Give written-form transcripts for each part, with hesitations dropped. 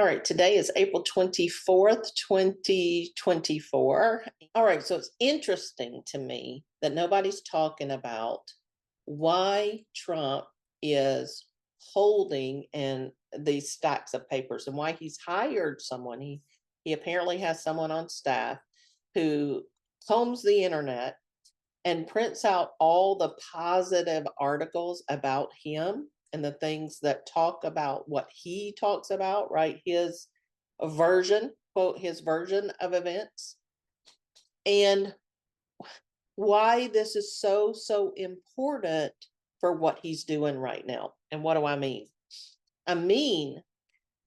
All right, today is April 24th, 2024. All right, so it's interesting to me that nobody's talking about why Trump is holding in these stacks of papers and why he's hired someone. He apparently has someone on staff who combs the internet and prints out all the positive articles about him and the things that talk about what he talks about, right? His version, quote, his version of events. And why this is so important for what he's doing right now. And what do I mean? I mean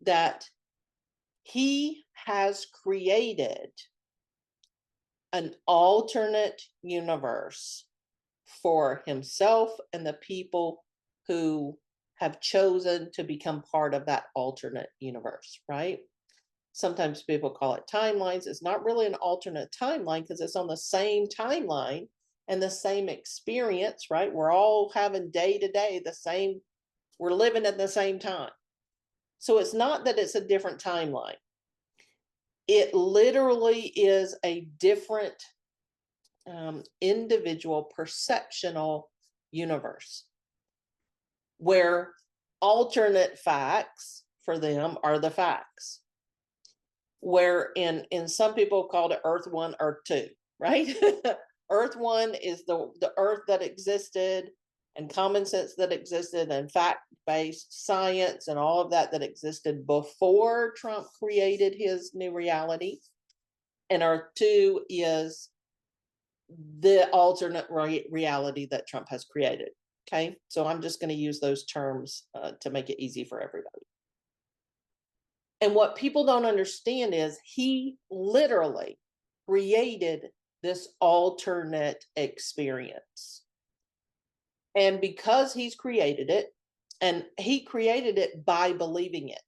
that he has created an alternate universe for himself and the people who have chosen to become part of that alternate universe, right? Sometimes people call it timelines. It's not really an alternate timeline because it's on the same timeline and the same experience, right? We're all having day to day the same, we're living at the same time. So it's not that it's a different timeline. It literally is a different individual perceptional universe where alternate facts for them are the facts, where in some people called it earth 1, earth 2, right? Earth 1 is the earth that existed and common sense that existed and fact-based science and all of that existed before Trump created his new reality. And earth 2 is the alternate reality that Trump has created. Okay, so I'm just going to use those terms to make it easy for everybody. And what people don't understand is he literally created this alternate experience. And because he's created it, and he created it by believing it,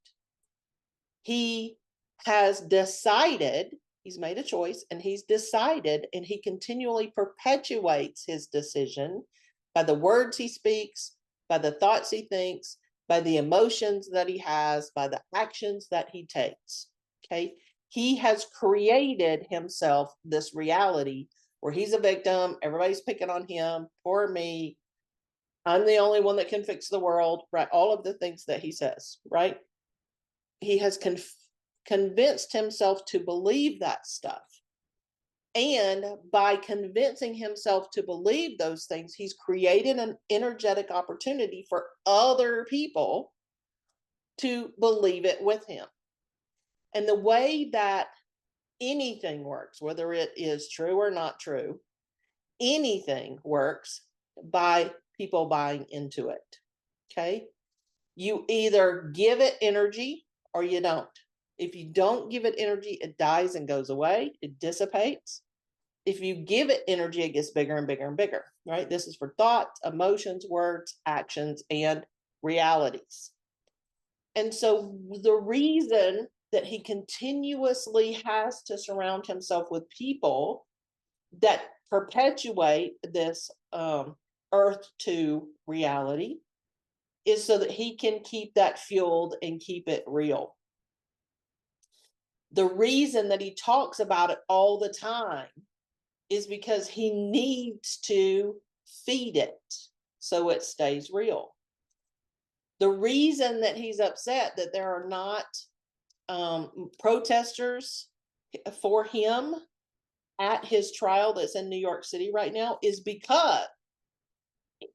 he has decided, he's made a choice, and he's decided, and he continually perpetuates his decision by the words he speaks, by the thoughts he thinks, by the emotions that he has, by the actions that he takes. Okay. He has created himself this reality where he's a victim. Everybody's picking on him. Poor me. I'm the only one that can fix the world, right? All of the things that he says, right? He has convinced himself to believe that stuff. And by convincing himself to believe those things, he's created an energetic opportunity for other people to believe it with him. And the way that anything works, whether it is true or not true, anything works by people buying into it. Okay. You either give it energy or you don't. If you don't give it energy, it dies and goes away. It dissipates. If you give it energy, it gets bigger and bigger and bigger, right? This is for thoughts, emotions, words, actions, and realities. And so the reason that he continuously has to surround himself with people that perpetuate this earth 2 reality is so that he can keep that fueled and keep it real. The reason that he talks about it all the time is because he needs to feed it so it stays real. The reason that he's upset that there are not protesters for him at his trial that's in New York City right now is because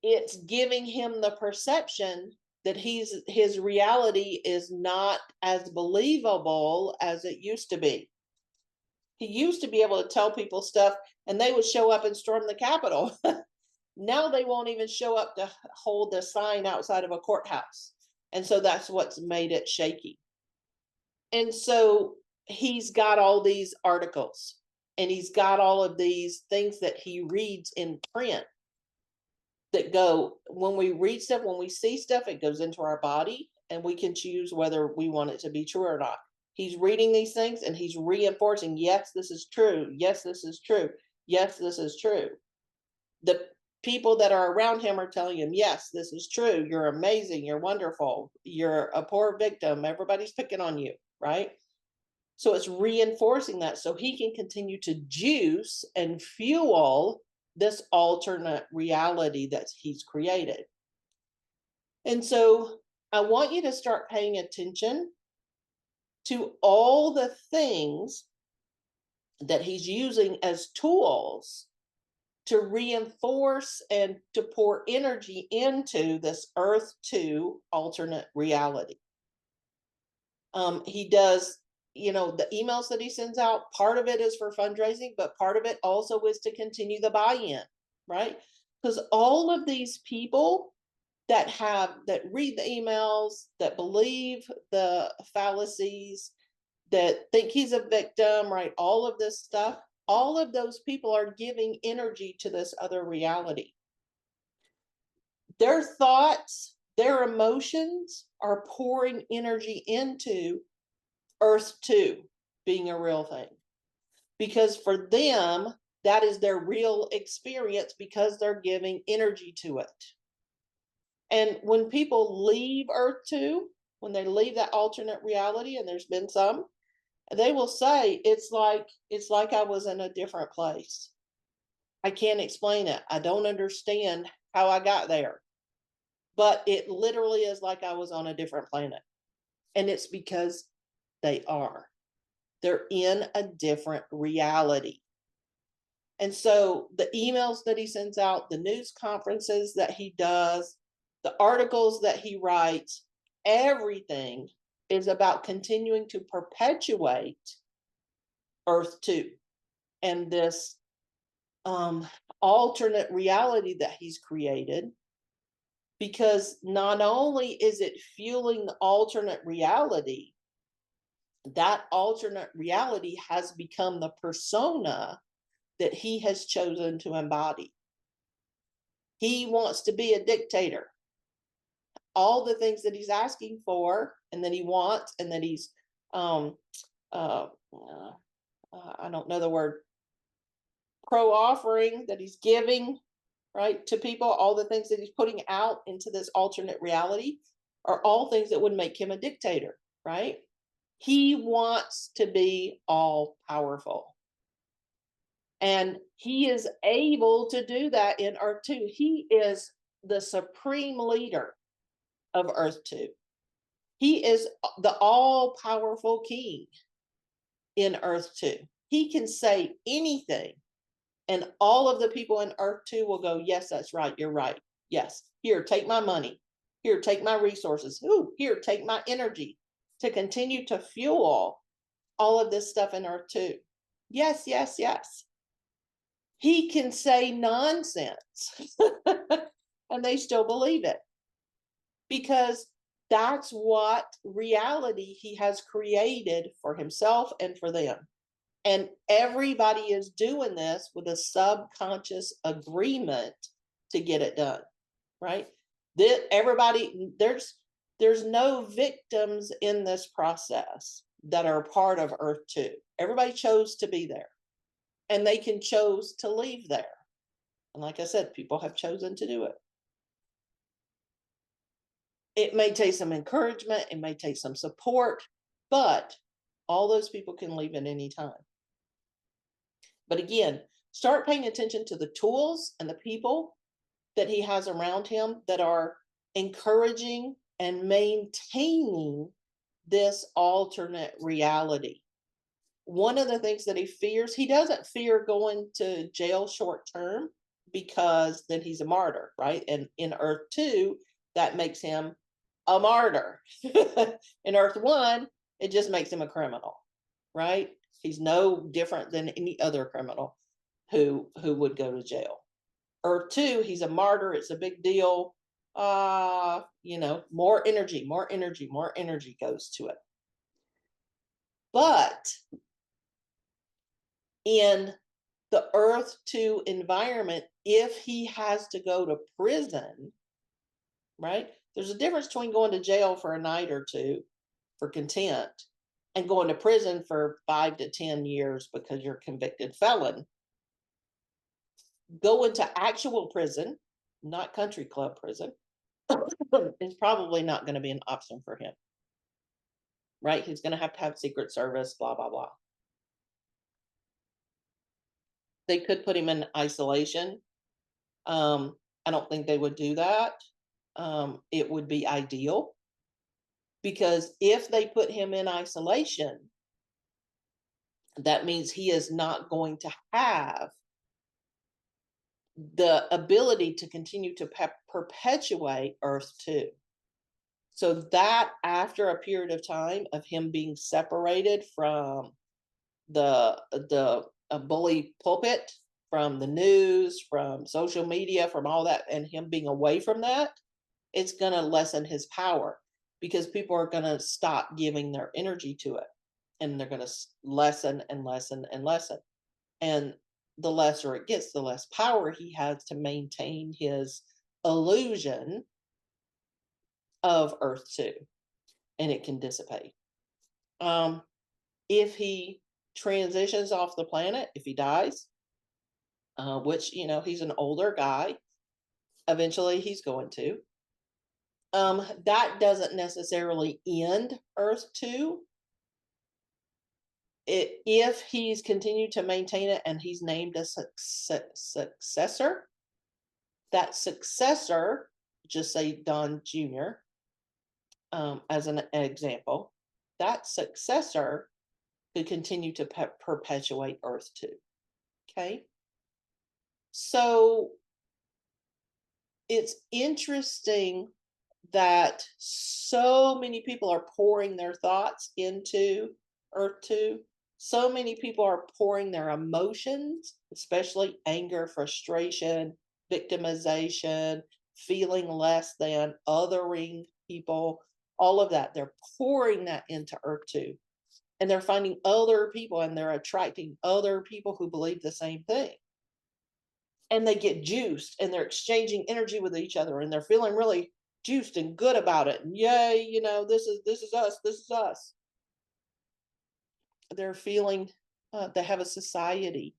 it's giving him the perception that his reality is not as believable as it used to be. He used to be able to tell people stuff and they would show up and storm the Capitol. Now they won't even show up to hold the sign outside of a courthouse. And so that's what's made it shaky. And so he's got all these articles and he's got all of these things that he reads in print that go, when we read stuff, when we see stuff, it goes into our body and we can choose whether we want it to be true or not. He's reading these things and he's reinforcing, yes, this is true. Yes, this is true. Yes, this is true. The people that are around him are telling him, yes, this is true. You're amazing. You're wonderful. You're a poor victim. Everybody's picking on you, right? So it's reinforcing that so he can continue to juice and fuel this alternate reality that he's created. And so I want you to start paying attention to all the things that he's using as tools to reinforce and to pour energy into this Earth 2 alternate reality. He does, the emails that he sends out, part of it is for fundraising, but part of it also is to continue the buy-in, right? Because all of these people that read the emails, that believe the fallacies, that think he's a victim, right? All of this stuff, all of those people are giving energy to this other reality. Their thoughts, their emotions are pouring energy into Earth 2 being a real thing. Because for them, that is their real experience because they're giving energy to it. And when people leave Earth 2, when they leave that alternate reality, and there's been some, they will say, it's like I was in a different place. I can't explain it. I don't understand how I got there. But it literally is like I was on a different planet. And it's because they are. They're in a different reality. And so the emails that he sends out, the news conferences that he does, the articles that he writes, everything is about continuing to perpetuate Earth 2 and this alternate reality that he's created. Because not only is it fueling the alternate reality, that alternate reality has become the persona that he has chosen to embody. He wants to be a dictator. All the things that he's asking for and that he wants and that he's, I don't know the word, pro-offering, that he's giving, right, to people, all the things that he's putting out into this alternate reality are all things that would make him a dictator, right? He wants to be all powerful. And he is able to do that in Earth 2. He is the supreme leader of Earth 2. He is the all-powerful king in Earth 2. He can say anything, and all of the people in Earth 2 will go, yes, that's right, you're right. Yes, here, take my money. Here, take my resources. Ooh, here, take my energy to continue to fuel all of this stuff in Earth 2. Yes, yes, yes. He can say nonsense and they still believe it because that's what reality he has created for himself and for them. And everybody is doing this with a subconscious agreement to get it done, right? Everybody, there's no victims in this process that are part of Earth 2. Everybody chose to be there, and they can choose to leave there. And like I said, people have chosen to do it. It may take some encouragement, it may take some support, but all those people can leave at any time. But again, start paying attention to the tools and the people that he has around him that are encouraging and maintaining this alternate reality. One of the things that he fears, he doesn't fear going to jail short term because then he's a martyr, right? And in Earth 2, that makes him a martyr. In Earth 1, it just makes him a criminal, right? He's no different than any other criminal who would go to jail. Earth 2, he's a martyr. It's a big deal. More energy goes to it. But in the Earth 2 environment, if he has to go to prison, right? There's a difference between going to jail for a night or two for contempt and going to prison for 5 to 10 years because you're a convicted felon. go into actual prison, not country club prison, is probably not going to be an option for him, right? He's going to have Secret Service, blah, blah, blah. They could put him in isolation. I don't think they would do that. It would be ideal because if they put him in isolation, that means he is not going to have the ability to continue to perpetuate Earth 2. So that after a period of time of him being separated from the bully pulpit, from the news, from social media, from all that, and him being away from that, it's going to lessen his power because people are going to stop giving their energy to it, and they're going to lessen and lessen and lessen. And the lesser it gets, the less power he has to maintain his illusion of Earth 2, and it can dissipate. If he transitions off the planet, if he dies, which, he's an older guy, eventually he's going to, that doesn't necessarily end Earth 2. If he's continued to maintain it and he's named a successor, that successor, just say Don Jr., as an example, that successor could continue to perpetuate Earth 2. Okay. So it's interesting that so many people are pouring their thoughts into Earth 2. So many people are pouring their emotions, especially anger, frustration, victimization, feeling less than, othering people, all of that. They're pouring that into Earth 2. And they're finding other people and they're attracting other people who believe the same thing. And they get juiced and they're exchanging energy with each other and they're feeling really juiced and good about it. And yay, this is us. This is us. They're feeling they have a society.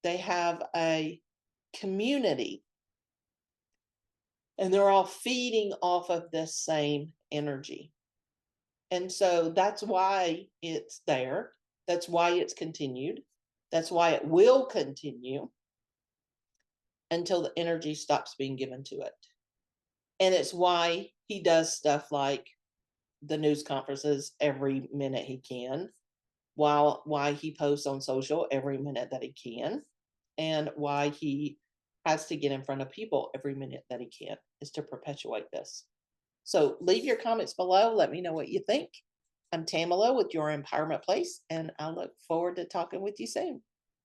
They have a community. And they're all feeding off of this same energy. And so that's why it's there. That's why it's continued. That's why it will continue until the energy stops being given to it. And it's why he does stuff like the news conferences every minute he can, why he posts on social every minute that he can, and why he has to get in front of people every minute that he can, is to perpetuate this. So leave your comments below. Let me know what you think. I'm Tamala with Your Empowerment Place, and I look forward to talking with you soon.